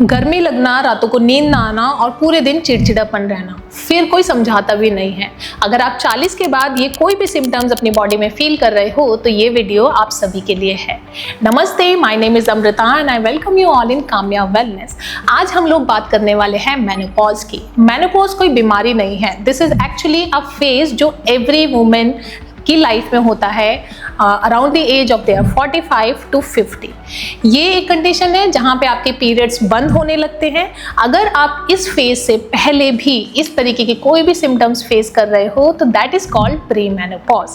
गर्मी लगना, रातों को नींद ना आना और पूरे दिन चिड़चिड़ापन रहना, फिर कोई समझाता भी नहीं है। अगर आप 40 के बाद ये कोई भी सिम्टम्स अपनी बॉडी में फील कर रहे हो तो ये वीडियो आप सभी के लिए है। नमस्ते, my name is Amrita and I welcome you all in Kamya wellness. आज हम लोग बात करने वाले हैं मेनोपॉज की। मेनोपॉज कोई बीमारी नहीं है, this is actually a phase जो एवरी वुमेन की लाइफ में होता है around the age of their 45 to 50। ये एक कंडीशन है जहाँ पे आपके पीरियड्स बंद होने लगते हैं। अगर आप इस फेज से पहले भी इस तरीके के कोई भी सिम्टम्स फेस कर रहे हो तो that is called pre menopause.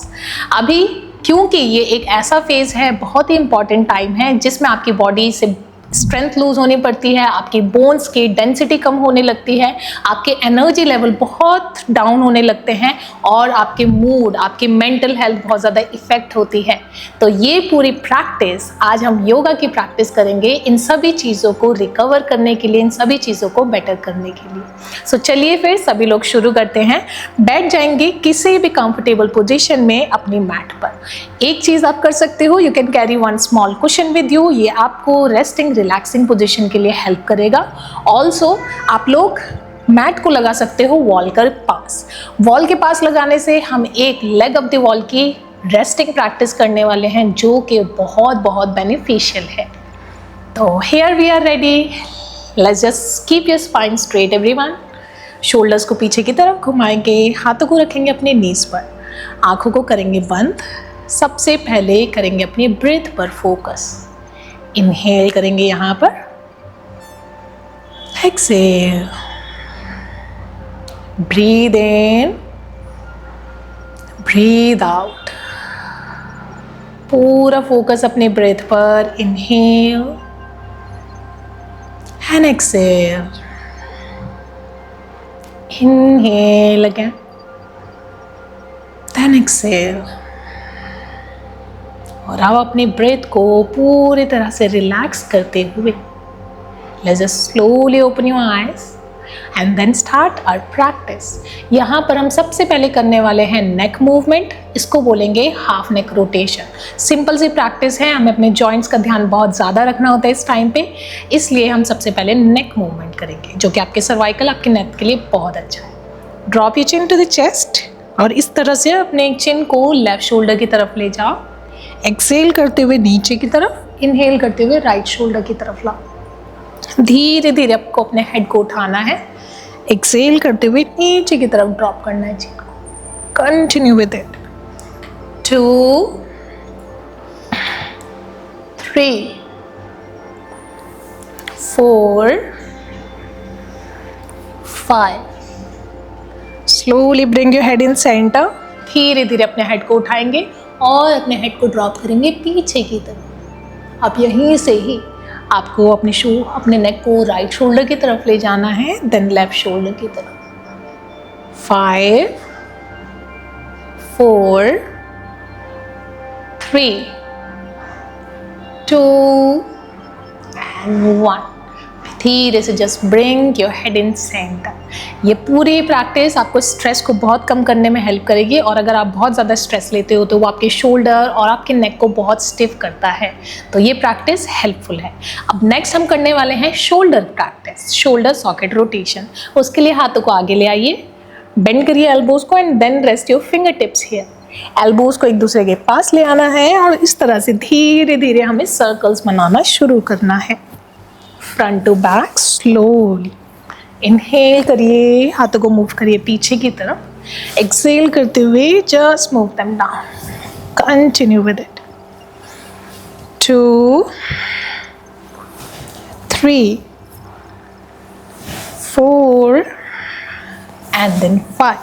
अभी क्योंकि ये एक ऐसा फेज है, बहुत ही इंपॉर्टेंट टाइम है जिसमें आपकी बॉडी से स्ट्रेंथ लूज होनी पड़ती है, आपकी बोन्स की डेंसिटी कम होने लगती है, आपके एनर्जी लेवल बहुत डाउन होने लगते हैं और आपके मूड, आपकी मेंटल हेल्थ बहुत ज़्यादा इफेक्ट होती है। तो ये पूरी प्रैक्टिस आज हम योगा की प्रैक्टिस करेंगे इन सभी चीज़ों को रिकवर करने के लिए, इन सभी चीज़ों को बेटर करने के लिए। सो चलिए फिर सभी लोग शुरू करते हैं। बैठ जाएंगे किसी भी कंफर्टेबल पोजिशन में अपनी मैट पर। एक चीज़ आप कर सकते हो, you can carry one small cushion with you. ये आपको रेस्टिंग रिलैक्सिंग पोजीशन के लिए हेल्प करेगा। ऑल्सो आप लोग मैट को लगा सकते हो वॉल के पास। वॉल के पास लगाने से हम एक लेग ऑफ द वॉल की रेस्टिंग प्रैक्टिस करने वाले हैं जो कि बहुत बहुत बेनिफिशियल है। तो here we are ready. Let's just keep your spine straight everyone. Shoulders को पीछे की तरफ घुमाएंगे, हाथों को रखेंगे अपने नीज पर, आंखों को करेंगे बंद। सबसे पहले करेंगे अपनी ब्रीथ पर फोकस। इनहेल करेंगे यहाँ पर, exhale, breathe in, breathe out. पूरा फोकस अपने ब्रेथ पर। Inhale and exhale, inhale again, then exhale. और अब अपने ब्रेथ को पूरी तरह से रिलैक्स करते हुए let's just slowly open your eyes and then start our practice. यहाँ पर हम सबसे पहले करने वाले हैं नेक मूवमेंट। इसको बोलेंगे हाफ नेक रोटेशन। सिंपल सी प्रैक्टिस है, हमें अपने जॉइंट्स का ध्यान बहुत ज़्यादा रखना होता है इस टाइम पे, इसलिए हम सबसे पहले नेक मूवमेंट करेंगे जो कि आपके सर्वाइकल, आपके नेक के लिए बहुत अच्छा है। Drop your chin to the chest और इस तरह से अपने चिन को लेफ्ट शोल्डर की तरफ ले जाओ। एक्सेल करते हुए नीचे की तरफ, इनहेल करते हुए राइट शोल्डर की तरफ लाओ। धीरे धीरे आपको अपने हेड को उठाना है। एक्सेल करते हुए नीचे की तरफ ड्रॉप करना है चिन को। Continue with it. 2 3 4 5। Slowly bring your head in centre. धीरे धीरे अपने हेड को उठाएंगे और अपने हेड को ड्रॉप करेंगे पीछे की तरफ। अब यहीं से ही आपको अपने नेक को राइट शोल्डर की तरफ ले जाना है, देन लेफ्ट शोल्डर की तरफ। 5 4 3 2 and 1। धीरे से just bring your head in centre. ये पूरी प्रैक्टिस आपको स्ट्रेस को बहुत कम करने में हेल्प करेगी और अगर आप बहुत ज़्यादा स्ट्रेस लेते हो तो वो आपके शोल्डर और आपके नेक को बहुत स्टिफ करता है, तो ये प्रैक्टिस हेल्पफुल है। अब नेक्स्ट हम करने वाले हैं shoulder practice, shoulder socket rotation. उसके लिए हाथों को आगे ले आइए, बेंड करिए एल्बोज को and then rest your finger tips here. Elbows को एक दूसरे के पास ले आना है और इस तरह से धीरे धीरे हमें सर्कल्स बनाना शुरू करना है, front to back slowly. Inhale करिए, हाथों को मूव करिए पीछे की तरफ। एक्सेल करते हुए just move them down. Continue with it. 2 3 4 and then 5।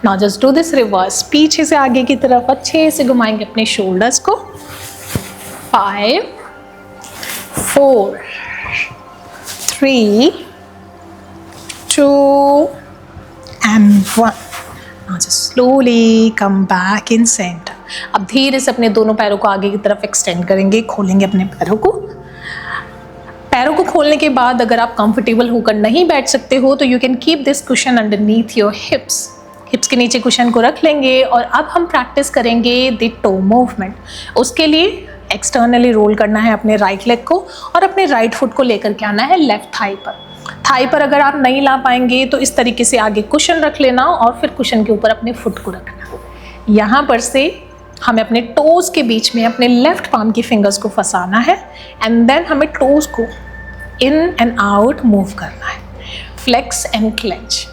Now just do this reverse. पीछे से आगे की तरफ अच्छे से घुमाएंगे अपने शोल्डर्स को। 5 4 3 2 and 1। Now just slowly come back in center। अब धीरे से अपने दोनों पैरों को आगे की तरफ एक्सटेंड करेंगे, खोलेंगे अपने पैरों को। पैरों को खोलने के बाद अगर आप कंफर्टेबल होकर नहीं बैठ सकते हो तो you can keep this cushion underneath your हिप्स। हिप्स के नीचे कुशन को रख लेंगे और अब हम प्रैक्टिस करेंगे द टो मूवमेंट। उसके लिए एक्सटर्नली रोल करना है अपने राइट लेग को और अपने राइट फुट को लेकर के आना है लेफ्ट थाई पर। थाई पर अगर आप नहीं ला पाएंगे तो इस तरीके से आगे कुशन रख लेना और फिर कुशन के ऊपर अपने फुट को रखना। यहाँ पर से हमें अपने टोज के बीच में अपने लेफ्ट पाम की फिंगर्स को फंसाना है एंड देन हमें टोज को इन एंड आउट मूव करना है। फ्लेक्स एंड क्लेंच,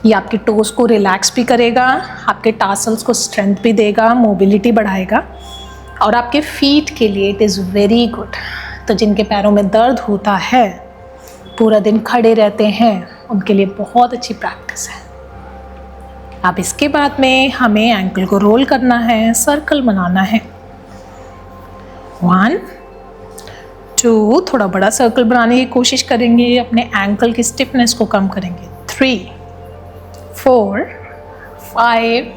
ये आपके टोज को रिलैक्स भी करेगा, आपके टासल्स को स्ट्रेंथ भी देगा, मोबिलिटी बढ़ाएगा और आपके फीट के लिए इट इज़ वेरी गुड। तो जिनके पैरों में दर्द होता है, पूरा दिन खड़े रहते हैं, उनके लिए बहुत अच्छी प्रैक्टिस है। अब इसके बाद में हमें एंकल को रोल करना है, सर्कल बनाना है। 1 2, थोड़ा बड़ा सर्कल बनाने की कोशिश करेंगे, अपने एंकल की स्टिफनेस को कम करेंगे। 3 4 5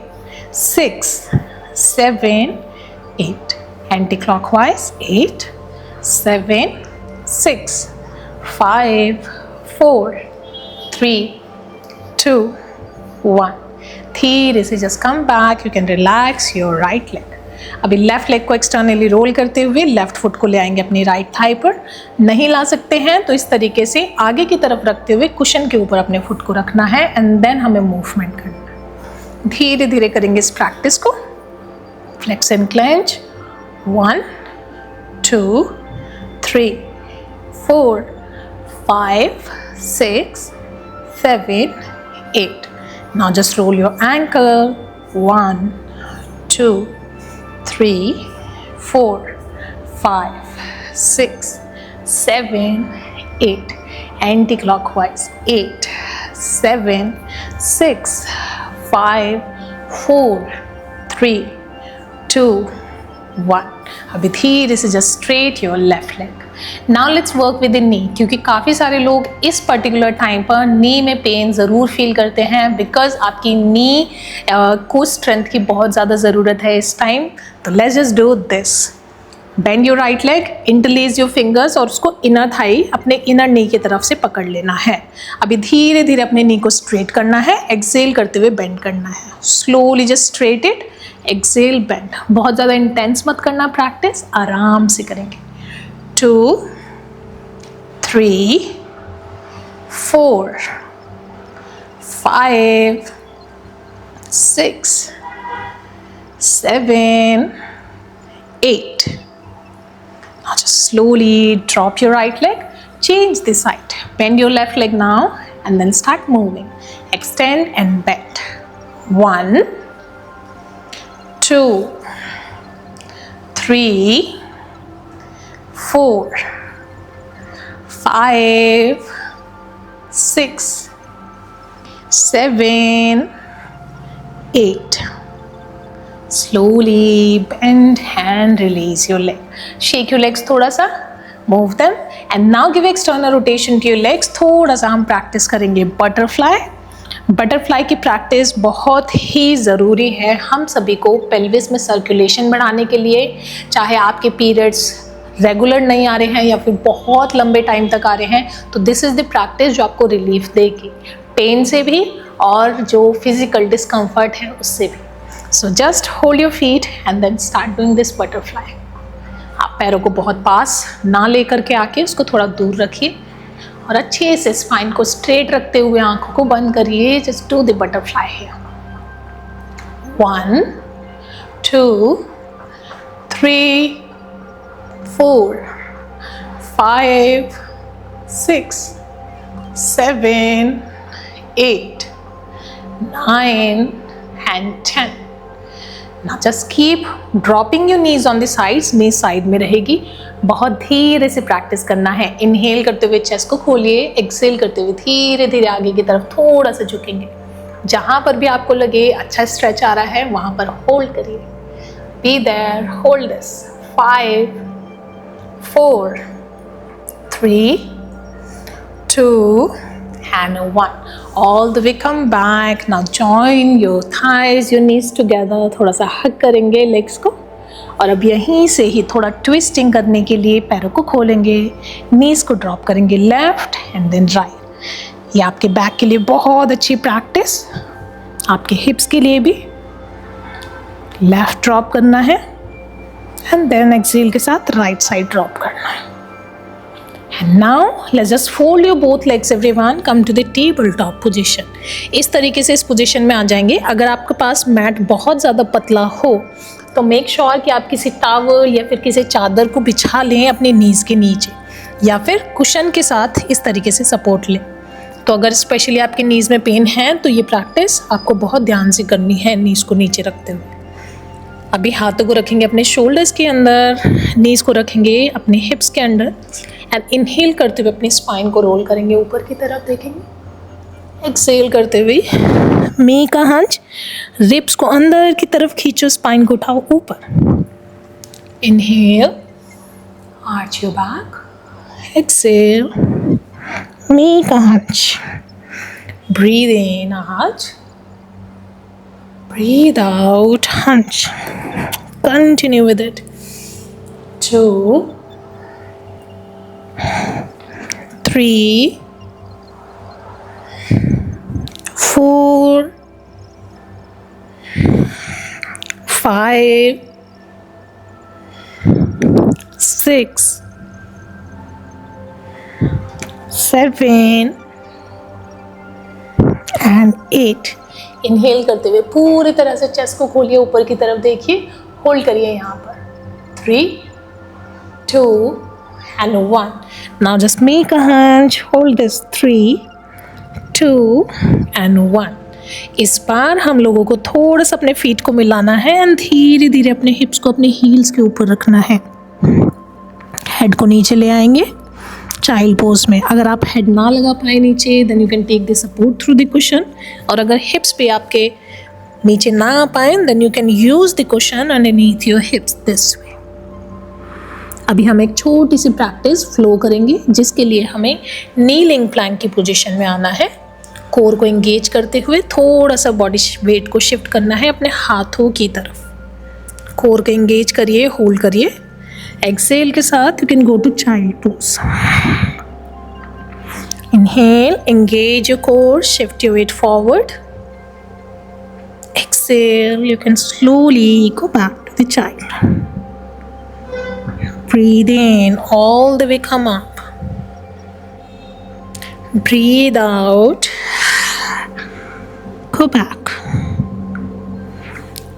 6 7 8, एंटी क्लॉकवाइज 8 7 6 5 4 3 2 1। धीरे से just come back, you can relax your right leg. अभी लेफ्ट लेग को एक्सटर्नली रोल करते हुए लेफ्ट फुट को ले आएंगे अपनी राइट थाई पर। नहीं ला सकते हैं तो इस तरीके से आगे की तरफ रखते हुए कुशन के ऊपर अपने फुट को रखना है एंड देन हमें मूवमेंट करना है। धीरे धीरे करेंगे इस प्रैक्टिस को। Flex and clench 1 2 3 4 5 6 7 8। Now just roll your ankle 1 2 3 4 5 6 7 8, anti-clockwise 8 7 6 5 4 3 2 1। अभी धीरे से just straight your left leg. Now let's work with the knee, क्योंकि काफ़ी सारे लोग इस पर्टिकुलर टाइम पर नी में पेन ज़रूर फील करते हैं बिकॉज आपकी नी को स्ट्रेंथ की बहुत ज़्यादा ज़रूरत है इस टाइम। तो let's just do this. Bend your right leg, interlace your fingers और उसको इनर थाई अपने इनर नी की तरफ से पकड़ लेना है। अभी धीरे धीरे अपने नी को स्ट्रेट करना है, एक्सेल करते हुए बेंड करना है। Slowly just straight it, exhale bend. बहुत ज़्यादा इंटेंस मत करना, प्रैक्टिस आराम से करेंगे। 2 3 4 5 6 7 8। Now just slowly drop your right leg, change the side, bend your left leg now and then start moving. Extend and bend. 1 2 3 4 5 6 7 8। Slowly bend and release your leg. Shake your legs थोड़ा सा, move them and now give external rotation to your legs. थोड़ा सा हम practice करेंगे butterfly. Butterfly की practice बहुत ही ज़रूरी है हम सभी को पेल्विस में सर्कुलेशन बढ़ाने के लिए। चाहे आपके पीरियड्स रेगुलर नहीं आ रहे हैं या फिर बहुत लंबे टाइम तक आ रहे हैं, तो दिस इज़ द प्रैक्टिस जो आपको रिलीफ देगी पेन से भी और जो फिजिकल डिस्कम्फर्ट है उससे भी। So just hold your feet and then start doing this butterfly. आप पैरों को बहुत पास ना लेकर के आके उसको थोड़ा दूर रखिए और अच्छे से स्पाइन को स्ट्रेट रखते हुए आंखों को बंद करिए। Just do the butterfly here. 1 2 3 4 5 6 7 8 9 and 10। Now just keep dropping your knees on the sides, knees side में रहेगी। बहुत धीरे से प्रैक्टिस करना है। इनहेल करते हुए चेस्ट को खोलिए, एक्सेल करते हुए धीरे धीरे आगे की तरफ थोड़ा सा झुकेंगे। जहाँ पर भी आपको लगे अच्छा स्ट्रेच आ रहा है वहाँ पर होल्ड करिए। Be there, hold this. 5 4 3 2 and 1। All the way come back. Now join your thighs, your knees together. थोड़ा सा हग करेंगे लेग्स को और अब यहीं से ही थोड़ा ट्विस्टिंग करने के लिए पैरों को खोलेंगे, नीज को ड्रॉप करेंगे लेफ्ट एंड देन राइट। ये आपके बैक के लिए बहुत अच्छी प्रैक्टिस, आपके हिप्स के लिए भी। लेफ्ट ड्रॉप करना है एंड देन एक्सेल के साथ राइट साइड ड्रॉप करना है। And now let's just fold your both legs everyone, come to the tabletop position। इस तरीके से इस पोजीशन में आ जाएंगे। अगर आपके पास मैट बहुत ज़्यादा पतला हो तो मेक श्योर कि आप किसी टॉवल या फिर किसी चादर को बिछा लें अपने नीज के नीचे, या फिर कुशन के साथ इस तरीके से सपोर्ट लें। तो अगर स्पेशली आपके नीज में पेन है तो ये प्रैक्टिस आपको बहुत ध्यान से करनी है नीज को नीचे रखते हुए। अभी हाथों को रखेंगे अपने शोल्डर्स के अंदर, नीज को रखेंगे अपने हिप्स के अंदर एंड इनहेल करते हुए अपनी स्पाइन को रोल करेंगे ऊपर की तरफ, देखेंगे। एक्सेल करते हुए मी का हंच, रिब्स को अंदर की तरफ खींचो, स्पाइन को उठाओ ऊपर। Inhale, arch your back, exhale, मी का hunch, breathe in, arch, breathe out, hunch, continue with it, 2, 3, 4, 5, 6, 7 and 8। Inhale करते हुए पूरी तरह से चेस्ट को खोलिए, ऊपर की तरफ देखिए, होल्ड करिए यहाँ पर। 3, 2 and 1। Now just make a hunch, hold this, 3, 2 and 1। इस बार हम लोगों को थोड़ा सा अपने फीट को मिलाना है एंड धीरे धीरे अपने हिप्स को अपने हील्स के ऊपर रखना है। हेड को नीचे ले आएंगे चाइल्ड पोज में। अगर आप हेड ना लगा पाए नीचे then you can take the support through the cushion, और अगर हिप्स पे आपके नीचे ना आ पाए then you can use the cushion underneath your hips this way. अभी हम एक छोटी सी प्रैक्टिस फ्लो करेंगे जिसके लिए हमें नीलिंग प्लैंक की पोजीशन में आना है। कोर को एंगेज करते हुए थोड़ा सा बॉडी वेट को शिफ्ट करना है अपने हाथों की तरफ। कोर को एंगेज करिए, होल्ड करिए। एक्सेल के साथ you can go to child pose. Inhale, engage your core, shift your weight forward. Exhale, you can slowly go back to the child. Breathe in, all the way come up. Breathe out, go back.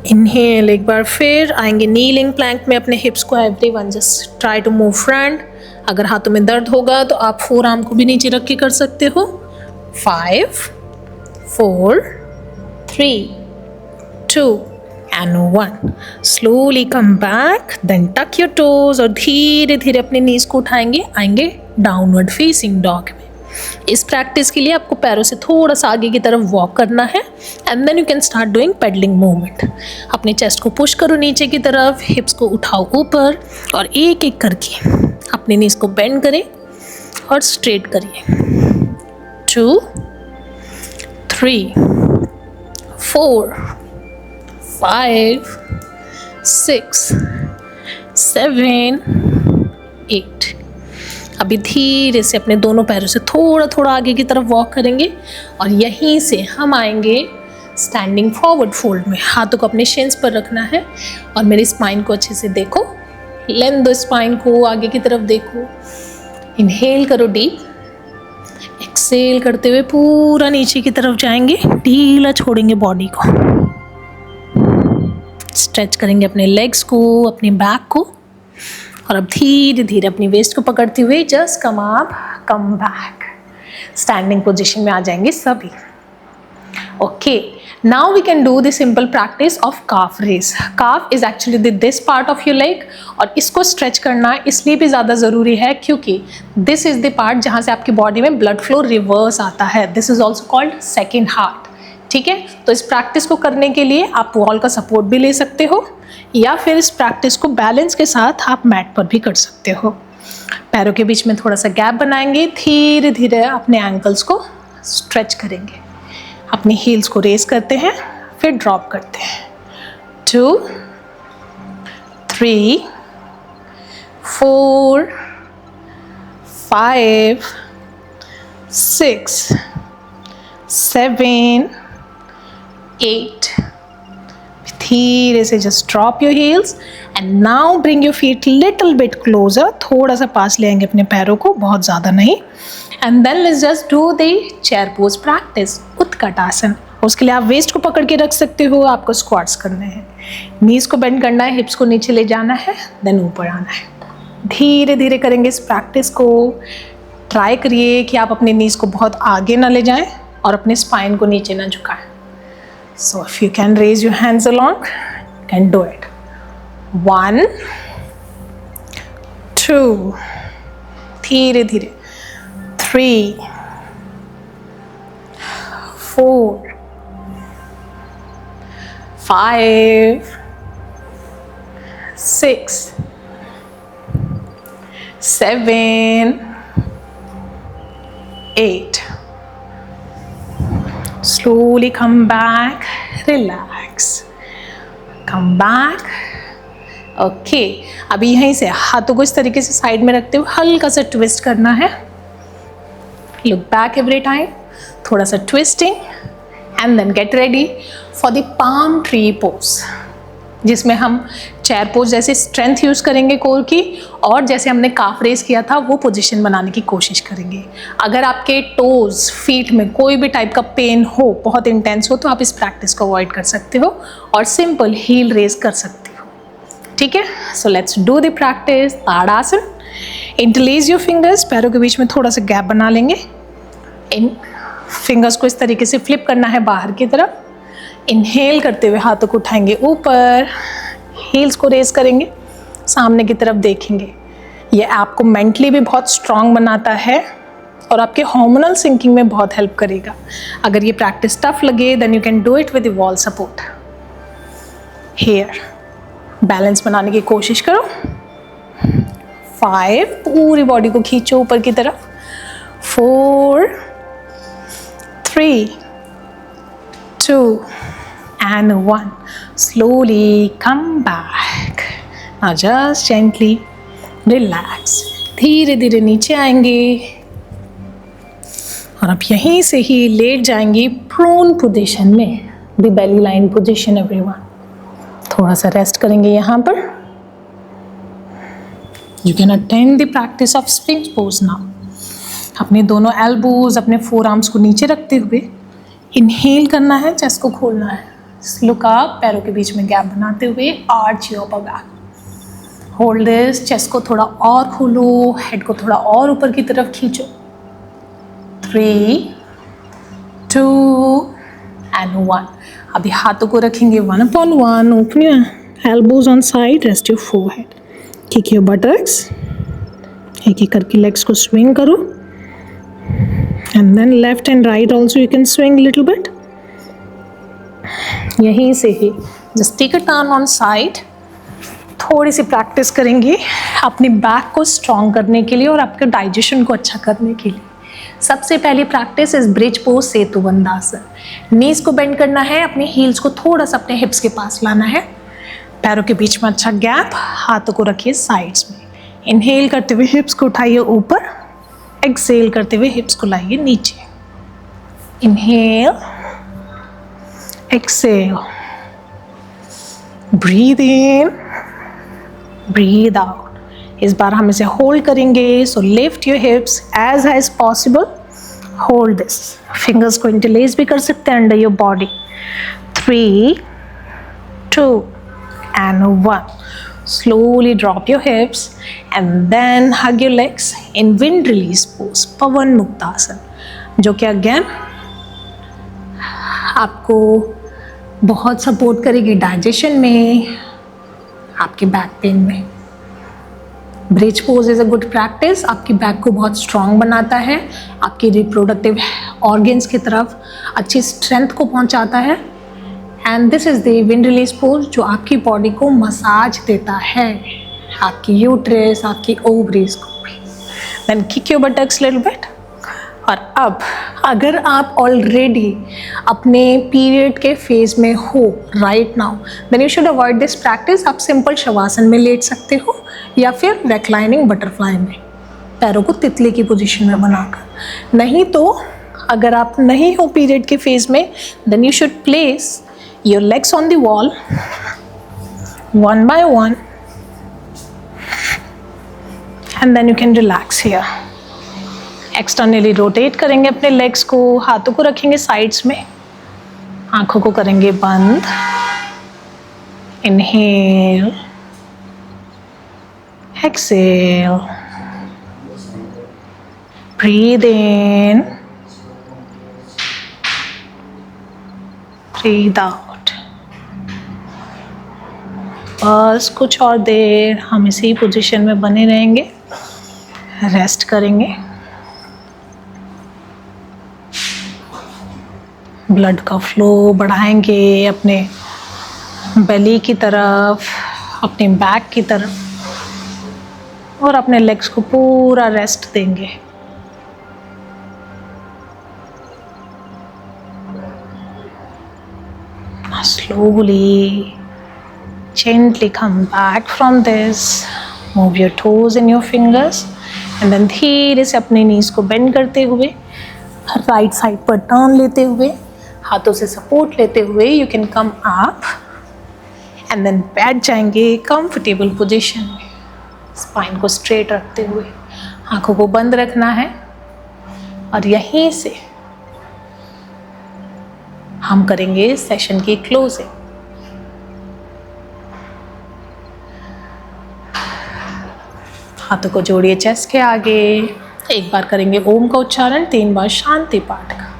Inhale, एक बार फिर आएंगे kneeling Planck में अपने hips को everyone just try to move front. अगर हाथों में दर्द होगा तो आप फोर आर्म को भी नीचे रख के कर सकते हो। 5, 4, 3, 2 and 1। Slowly come back, then tuck your toes और धीरे धीरे अपने नीज को उठाएंगे, आएंगे डाउनवर्ड फेसिंग डॉग में। इस प्रैक्टिस के लिए आपको पैरों से थोड़ा सा आगे की तरफ वॉक करना है and then you can start doing pedalling movement. अपने चेस्ट को पुश करो नीचे की तरफ, हिप्स को उठाओ ऊपर और एक एक करके अपने नीज को बेंड करें और स्ट्रेट करिए। 2, 3, 4, 5, 6, 7, 8। अभी धीरे से अपने दोनों पैरों से थोड़ा थोड़ा आगे की तरफ वॉक करेंगे और यहीं से हम आएंगे स्टैंडिंग फॉरवर्ड फोल्ड में। हाथों को अपने शिन्स पर रखना है और मेरी स्पाइन को अच्छे से देखो, लेंथ दो स्पाइन को, आगे की तरफ देखो। इनहेल करो डीप, एक्सेल करते हुए पूरा नीचे की तरफ जाएंगे, ढीला छोड़ेंगे बॉडी को। स्ट्रेच करेंगे अपने लेग्स को, अपने बैक को, और अब धीरे धीरे अपनी वेस्ट को पकड़ते हुए just come up, come back. Standing position में आ जाएंगे सभी। Okay, now we can do the simple practice of calf raise. Calf is actually this part of your leg, और इसको स्ट्रेच करना इसलिए भी ज़्यादा ज़रूरी है क्योंकि दिस इज द पार्ट जहाँ से आपकी बॉडी में ब्लड फ्लो रिवर्स आता है। This is also called second heart. ठीक है, तो इस प्रैक्टिस को करने के लिए आप वॉल का सपोर्ट भी ले सकते हो या फिर इस प्रैक्टिस को बैलेंस के साथ आप मैट पर भी कर सकते हो। पैरों के बीच में थोड़ा सा गैप बनाएंगे, धीरे धीरे अपने एंकल्स को स्ट्रेच करेंगे, अपनी हील्स को रेस करते हैं, फिर ड्रॉप करते हैं। 2, 3, 4, 5, 6, 7, 8। धीरे से just drop your heels and now bring your feet little bit closer, थोड़ा सा पास ले आएंगे अपने पैरों को, बहुत ज़्यादा नहीं। And then let's just do the chair pose practice, उत्कट आसन। उसके लिए आप वेस्ट को पकड़ के रख सकते हो, आपको स्क्वाट्स करने हैं, नीज को बेंड करना है, हिप्स को नीचे ले जाना है, देन ऊपर आना है। धीरे धीरे करेंगे इस प्रैक्टिस को। ट्राई करिए कि आप अपने नीज को बहुत आगे ना ले जाएं और अपने स्पाइन को नीचे ना झुकाएं। So if you can raise your hands along, you can do it. 1, 2, धीरे धीरे, 3, 4, 5, 6, 7, 8. Slowly come back, relax, come back. Okay, अभी यहीं से हाथों को इस तरीके से साइड में रखते हुए हल्का सा ट्विस्ट करना है। लुक बैक एवरी टाइम, थोड़ा सा twisting and then get ready for the palm tree pose, जिसमें हम चेयर पोज जैसे स्ट्रेंथ यूज़ करेंगे कोर की, और जैसे हमने काफ रेस किया था वो पोजीशन बनाने की कोशिश करेंगे। अगर आपके टोज फीट में कोई भी टाइप का पेन हो, बहुत इंटेंस हो, तो आप इस प्रैक्टिस को अवॉइड कर सकते हो और सिंपल हील रेस कर सकते हो। ठीक है, so let's do the practice. Tadasana. Interlace your fingers, पैरों के बीच में थोड़ा सा गैप बना लेंगे। इन फिंगर्स को इस तरीके से फ्लिप करना है बाहर की तरफ। इनहेल करते हुए हाथों को उठाएंगे ऊपर, हील्स को रेज करेंगे, सामने की तरफ देखेंगे। ये आपको मेंटली भी बहुत स्ट्रांग बनाता है और आपके हार्मोनल सिंकिंग में बहुत हेल्प करेगा। अगर ये प्रैक्टिस टफ लगे then you can do it with wall support. Here balance बनाने की कोशिश करो। 5, पूरी बॉडी को खींचो ऊपर की तरफ। 4, 3, 2 and 1. Slowly come back. Now just gently relax. धीरे धीरे नीचे आएंगे और अब यहीं से ही लेट जाएंगे प्रोन पोजीशन में, the belly line position everyone. थोड़ा सा रेस्ट करेंगे यहाँ पर। You can attend the practice of sphinx pose now. अपने दोनों एल्बोज, अपने फोर आर्म्स को नीचे रखते हुए इनहेल करना है, चेस्ट को खोलना है। लुक अप, पैरों के बीच में गैप बनाते हुए arch your upper back. Hold this, chest को थोड़ा और खोलो, हेड को थोड़ा और ऊपर की तरफ खींचो। 3, 2 and 1. अभी हाथों को रखेंगे 1 upon 1. Open your elbows on side, rest your forehead. Kick your buttocks. एक एक करके legs को swing करो. And then left and right also you can swing little bit. यहीं से ही just take a turn on side. थोड़ी सी practice करेंगे अपनी बैक को स्ट्रॉन्ग करने के लिए और आपके डाइजेशन को अच्छा करने के लिए। सबसे पहली प्रैक्टिस इज ब्रिज पोज, सेतु बंधासन। नीज को बेंड करना है, अपने हील्स को थोड़ा सा अपने हिप्स के पास लाना है, पैरों के बीच में अच्छा गैप, हाथों को रखिए साइड्स में। इनहेल करते हुए हिप्स को उठाइए ऊपर, एक्सेल करते हुए हिप्स को लाइए नीचे। Inhale, exhale, breathe in, breathe out. इस बार हम इसे होल्ड करेंगे। So lift your hips as high as possible, hold this. Fingers को इंटरलेस भी कर सकते हैं under your body. 3, 2 and 1. Slowly drop your hips and then hug your legs in wind release pose, pavan muktasan, जो कि again आपको बहुत support करेगी डाइजेशन में, आपके बैक पेन में। Bridge pose is a good practice, आपकी बैक को बहुत स्ट्रांग बनाता है, आपकी रिप्रोडक्टिव ऑर्गन्स की तरफ अच्छी स्ट्रेंथ को पहुंचाता है। And this is the wind release pose, जो आपकी बॉडी को मसाज देता है, आपकी यूट्रस, आपकी ओवरीज को भी। Then kick your buttocks little bit. और अब अगर आप ऑलरेडी अपने पीरियड के फेज में हो right now, then you should avoid this practice. आप सिंपल शवासन में लेट सकते हो या फिर रेक्लाइनिंग बटरफ्लाई में, पैरों को तितली की पोजीशन में बनाकर। नहीं तो अगर आप नहीं हो पीरियड के फेज में, then you should place your legs on the wall, one by one, and then you can relax here. Externally rotate करेंगे अपने लेग्स को, हाथों को रखेंगे साइड्स में, आंखों को करेंगे बंद. Inhale, exhale, breathe in, breathe out. बस कुछ और देर हम इसी पोजीशन में बने रहेंगे, रेस्ट करेंगे. ब्लड का फ्लो बढ़ाएंगे अपने बेली की तरफ, अपने बैक की तरफ, और अपने लेग्स को पूरा रेस्ट देंगे. Slowly, gently come back from this. Move your toes and your fingers, and then धीरे से अपने नीज को बेंड करते हुए, राइट साइड पर टर्न लेते हुए, हाथों से सपोर्ट लेते हुए you can come up and then बैठ जाएंगे कंफर्टेबल पोजीशन में. स्पाइन को स्ट्रेट रखते हुए आंखों को बंद रखना है, और यहीं से हम करेंगे सेशन की क्लोजिंग. हाथों को जोड़िए चेस्ट के आगे. एक बार करेंगे ओम का उच्चारण, 3 बार शांति पाठ का.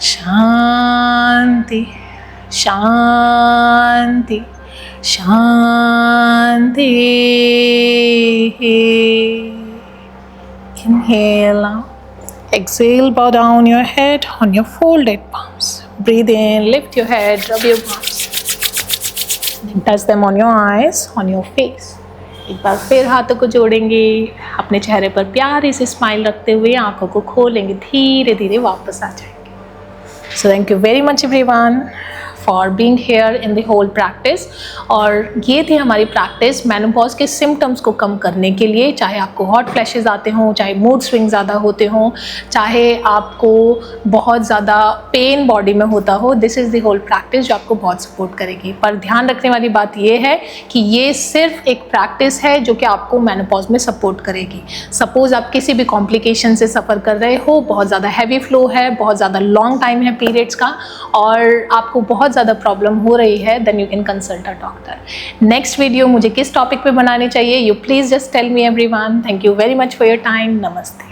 शांति शांति शांति. Inhale now. Exhale, bow down your head on your folded palms. Breathe in, lift your head, rub your palms. Then touch them on your eyes, on your face. एक बार फिर हाथों को जोड़ेंगे, अपने चेहरे पर प्यारी सी स्माइल रखते हुए आंखों को खोलेंगे, धीरे धीरे वापस आ जाएंगे. So thank you very much everyone for being here in the whole practice. और ये थी हमारी प्रैक्टिस मेनोपॉज के सिम्टम्स को कम करने के लिए. चाहे आपको हॉट फ्लैशेस आते हों, चाहे मूड स्विंग ज़्यादा होते हों, चाहे आपको बहुत ज़्यादा पेन बॉडी में होता हो, this is the whole practice जो आपको बहुत सपोर्ट करेगी. पर ध्यान रखने वाली बात ये है कि ये सिर्फ एक प्रैक्टिस है जो कि आपको मेनोपॉज में सपोर्ट करेगी. सपोज़ आप किसी भी कॉम्प्लिकेशन से सफ़र कर रहे हो, बहुत ज़्यादा हैवी फ्लो है, बहुत ज़्यादा लॉन्ग टाइम है पीरियड्स का, और आपको बहुत ज़्यादा प्रॉब्लम हो रही है, then you can consult a doctor. Next video मुझे किस टॉपिक पे बनानी चाहिए, you please just tell me everyone. Thank you very much for your time. नमस्ते.